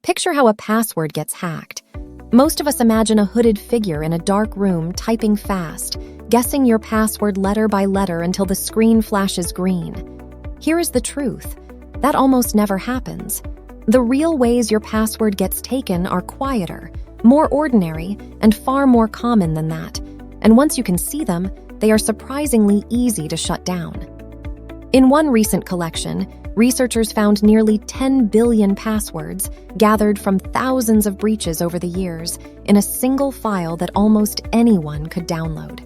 Picture how a password gets hacked. Most of us imagine a hooded figure in a dark room typing fast, guessing your password letter by letter until the screen flashes green. Here is the truth. That almost never happens. The real ways your password gets taken are quieter, more ordinary, and far more common than that. And once you can see them, they are surprisingly easy to shut down. In one recent collection, researchers found nearly 10 billion passwords gathered from thousands of breaches over the years in a single file that almost anyone could download.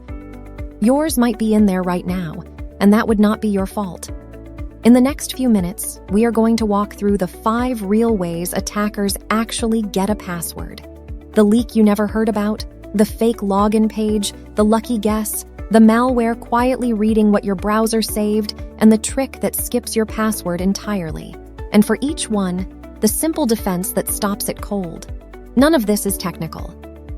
Yours might be in there right now, and that would not be your fault. In the next few minutes, we are going to walk through the 5 real ways attackers actually get a password. The leak you never heard about, the fake login page, the lucky guess, the malware quietly reading what your browser saved, and the trick that skips your password entirely. And for each one, the simple defense that stops it cold. None of this is technical.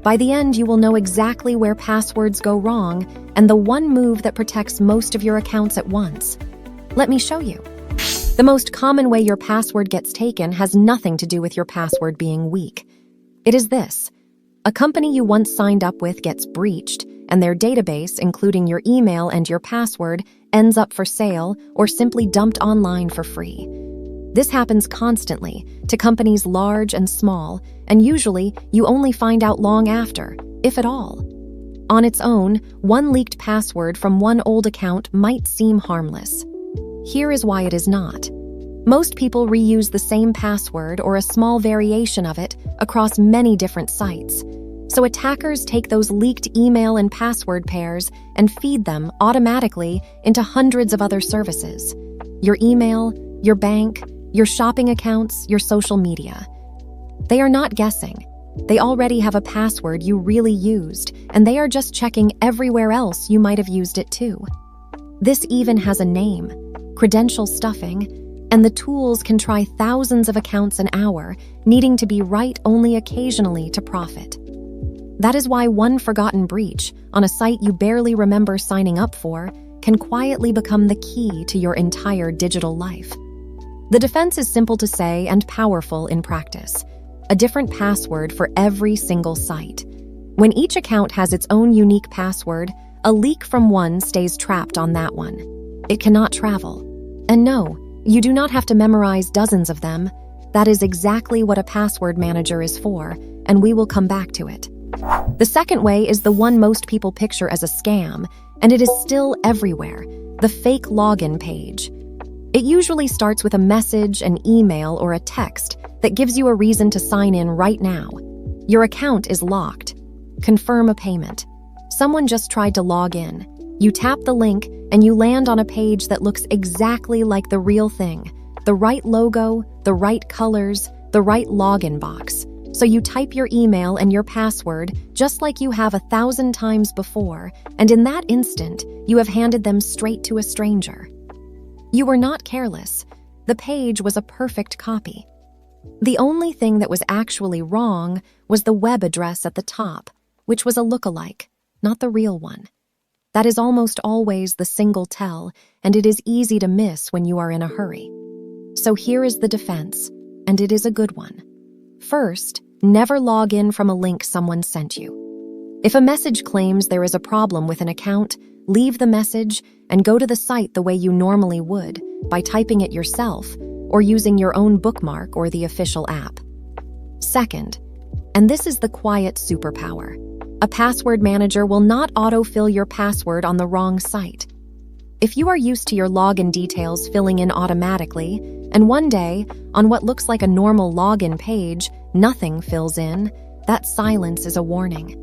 By the end, you will know exactly where passwords go wrong and the one move that protects most of your accounts at once. Let me show you. The most common way your password gets taken has nothing to do with your password being weak. It is this. A company you once signed up with gets breached, and their database, including your email and your password, ends up for sale or simply dumped online for free. This happens constantly to companies large and small, and usually you only find out long after, if at all. On its own, one leaked password from one old account might seem harmless. Here is why it is not. Most people reuse the same password or a small variation of it across many different sites. So attackers take those leaked email and password pairs and feed them automatically into hundreds of other services. Your email, your bank, your shopping accounts, your social media. They are not guessing. They already have a password you really used, and they are just checking everywhere else you might have used it too. This even has a name, credential stuffing, and the tools can try thousands of accounts an hour, needing to be right only occasionally to profit. That is why one forgotten breach on a site you barely remember signing up for can quietly become the key to your entire digital life. The defense is simple to say and powerful in practice. A different password for every single site. When each account has its own unique password, a leak from one stays trapped on that one. It cannot travel. And no, you do not have to memorize dozens of them. That is exactly what a password manager is for, and we will come back to it. The second way is the one most people picture as a scam, and it is still everywhere, the fake login page. It usually starts with a message, an email, or a text that gives you a reason to sign in right now. Your account is locked. Confirm a payment. Someone just tried to log in. You tap the link, and you land on a page that looks exactly like the real thing. The right logo, the right colors, the right login box. So you type your email and your password just like you have 1,000 times before, and in that instant, you have handed them straight to a stranger. You were not careless. The page was a perfect copy. The only thing that was actually wrong was the web address at the top, which was a lookalike, not the real one. That is almost always the single tell, and it is easy to miss when you are in a hurry. So here is the defense, and it is a good one. First, never log in from a link someone sent you. If a message claims there is a problem with an account, leave the message and go to the site the way you normally would, by typing it yourself or using your own bookmark or the official app. Second, and this is the quiet superpower, a password manager will not autofill your password on the wrong site. If you are used to your login details filling in automatically, and one day, on what looks like a normal login page, nothing fills in, that silence is a warning.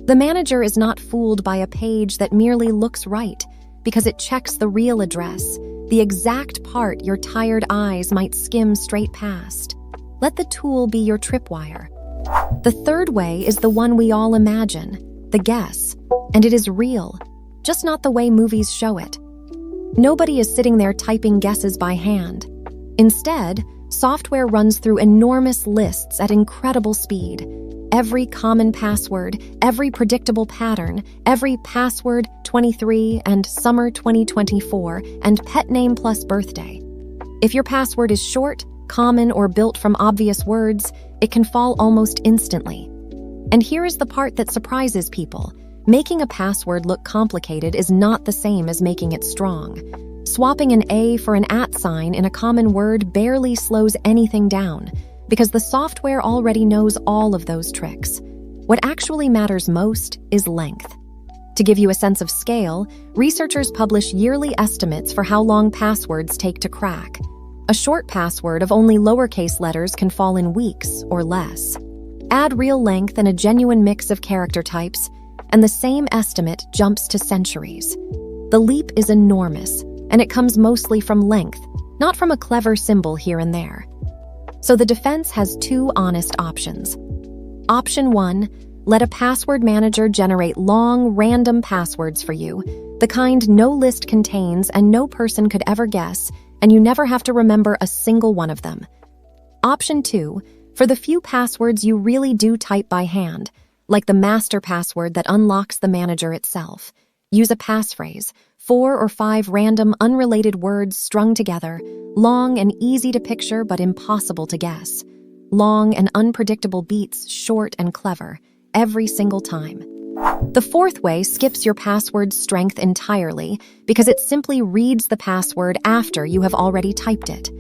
The manager is not fooled by a page that merely looks right, because it checks the real address, the exact part your tired eyes might skim straight past. Let the tool be your tripwire. The third way is the one we all imagine, the guess, and it is real, just not the way movies show it. Nobody is sitting there typing guesses by hand. Instead, software runs through enormous lists at incredible speed. Every common password, every predictable pattern, every password 23 and summer 2024 and pet name plus birthday. If your password is short, common or built from obvious words, it can fall almost instantly. And here is the part that surprises people. Making a password look complicated is not the same as making it strong. Swapping an A for an @ sign in a common word barely slows anything down, because the software already knows all of those tricks. What actually matters most is length. To give you a sense of scale, researchers publish yearly estimates for how long passwords take to crack. A short password of only lowercase letters can fall in weeks or less. Add real length and a genuine mix of character types, and the same estimate jumps to centuries. The leap is enormous, and it comes mostly from length, not from a clever symbol here and there. So the defense has two honest options. Option 1, let a password manager generate long, random passwords for you, the kind no list contains and no person could ever guess, and you never have to remember a single one of them. Option 2, for the few passwords you really do type by hand, like the master password that unlocks the manager itself, use a passphrase, 4 or 5 random, unrelated words strung together, long and easy to picture but impossible to guess. Long and unpredictable beats, short and clever, every single time. The fourth way skips your password's strength entirely because it simply reads the password after you have already typed it.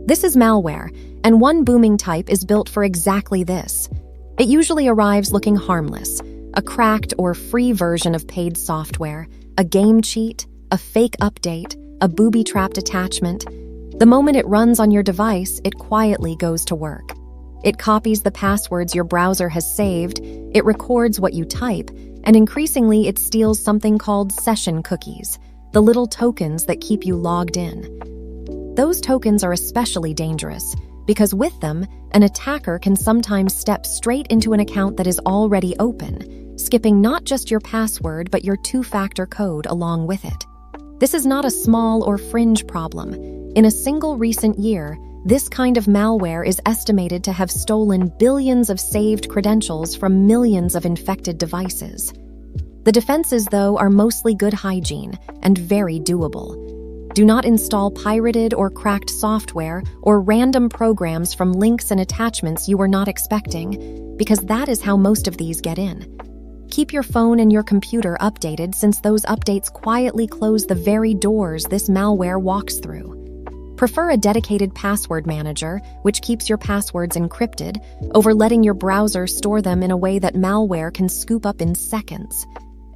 This is malware, and one booming type is built for exactly this. It usually arrives looking harmless, a cracked or free version of paid software, a game cheat, a fake update, a booby-trapped attachment. The moment it runs on your device, it quietly goes to work. It copies the passwords your browser has saved, it records what you type, and increasingly it steals something called session cookies, the little tokens that keep you logged in. Those tokens are especially dangerous because with them, an attacker can sometimes step straight into an account that is already open, skipping not just your password but your two-factor code along with it. This is not a small or fringe problem. In a single recent year, this kind of malware is estimated to have stolen billions of saved credentials from millions of infected devices. The defenses, though, are mostly good hygiene and very doable. Do not install pirated or cracked software or random programs from links and attachments you were not expecting, because that is how most of these get in. Keep your phone and your computer updated since those updates quietly close the very doors this malware walks through. Prefer a dedicated password manager, which keeps your passwords encrypted, over letting your browser store them in a way that malware can scoop up in seconds.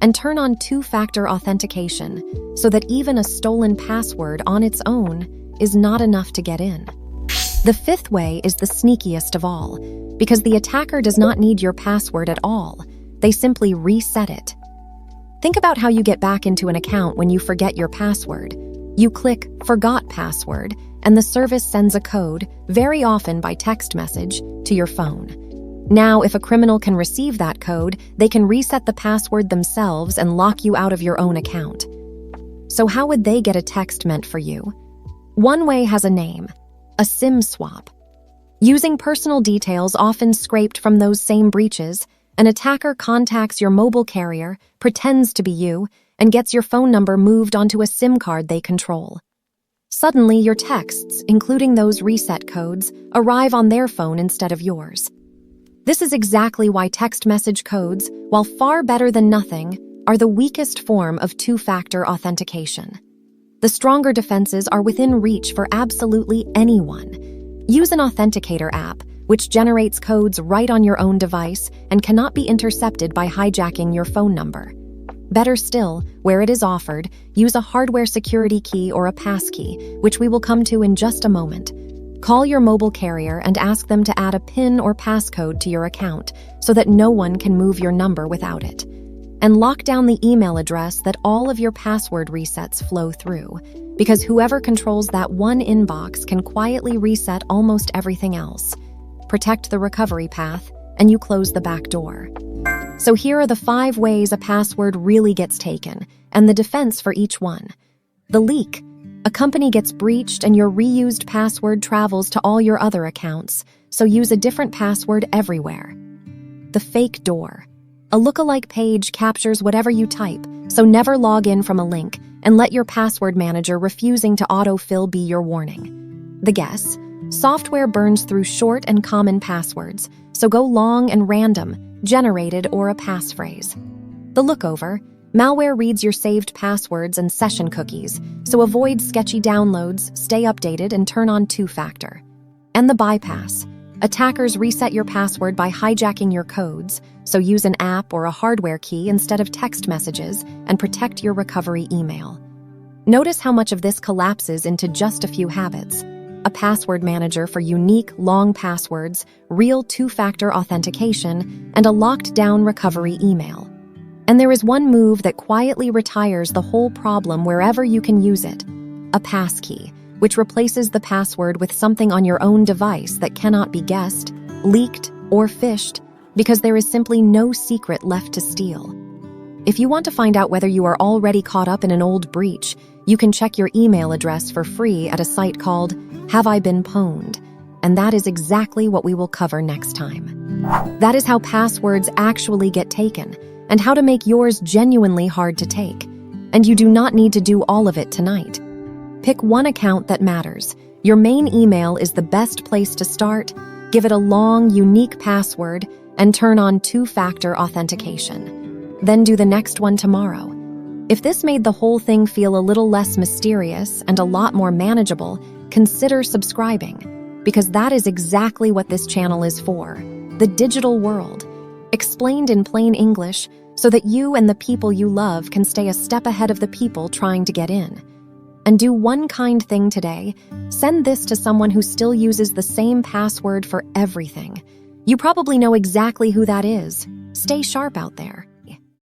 And turn on two-factor authentication so that even a stolen password on its own is not enough to get in. The fifth way is the sneakiest of all, because the attacker does not need your password at all. They simply reset it. Think about how you get back into an account when you forget your password. You click Forgot Password, and the service sends a code, very often by text message, to your phone. Now, if a criminal can receive that code, they can reset the password themselves and lock you out of your own account. So how would they get a text meant for you? One way has a name: a SIM swap. Using personal details often scraped from those same breaches, an attacker contacts your mobile carrier, pretends to be you, and gets your phone number moved onto a SIM card they control. Suddenly, your texts, including those reset codes, arrive on their phone instead of yours. This is exactly why text message codes, while far better than nothing, are the weakest form of two-factor authentication. The stronger defenses are within reach for absolutely anyone. Use an authenticator app, which generates codes right on your own device and cannot be intercepted by hijacking your phone number. Better still, where it is offered, use a hardware security key or a passkey, which we will come to in just a moment. Call your mobile carrier and ask them to add a PIN or passcode to your account so that no one can move your number without it. And lock down the email address that all of your password resets flow through, because whoever controls that one inbox can quietly reset almost everything else. Protect the recovery path, and you close the back door. So here are the 5 ways a password really gets taken, and the defense for each one. The leak. A company gets breached and your reused password travels to all your other accounts, so use a different password everywhere. The fake door. A lookalike page captures whatever you type, so never log in from a link, and let your password manager refusing to autofill be your warning. The guess. Software burns through short and common passwords, so go long and random, generated, or a passphrase. The lookover. Malware reads your saved passwords and session cookies, so avoid sketchy downloads, stay updated, and turn on two-factor. And the bypass. Attackers reset your password by hijacking your codes, so use an app or a hardware key instead of text messages and protect your recovery email. Notice how much of this collapses into just a few habits. A password manager for unique, long passwords, real two-factor authentication, and a locked-down recovery email. And there is one move that quietly retires the whole problem wherever you can use it: a passkey, which replaces the password with something on your own device that cannot be guessed, leaked, or phished, because there is simply no secret left to steal. If you want to find out whether you are already caught up in an old breach, you can check your email address for free at a site called Have I Been Pwned? And that is exactly what we will cover next time. That is how passwords actually get taken, and how to make yours genuinely hard to take. And you do not need to do all of it tonight. Pick one account that matters. Your main email is the best place to start. Give it a long, unique password, and turn on two-factor authentication. Then do the next one tomorrow. If this made the whole thing feel a little less mysterious and a lot more manageable, consider subscribing, because that is exactly what this channel is for: the digital world, explained in plain English so that you and the people you love can stay a step ahead of the people trying to get in. And do one kind thing today: send this to someone who still uses the same password for everything. You probably know exactly who that is. Stay sharp out there.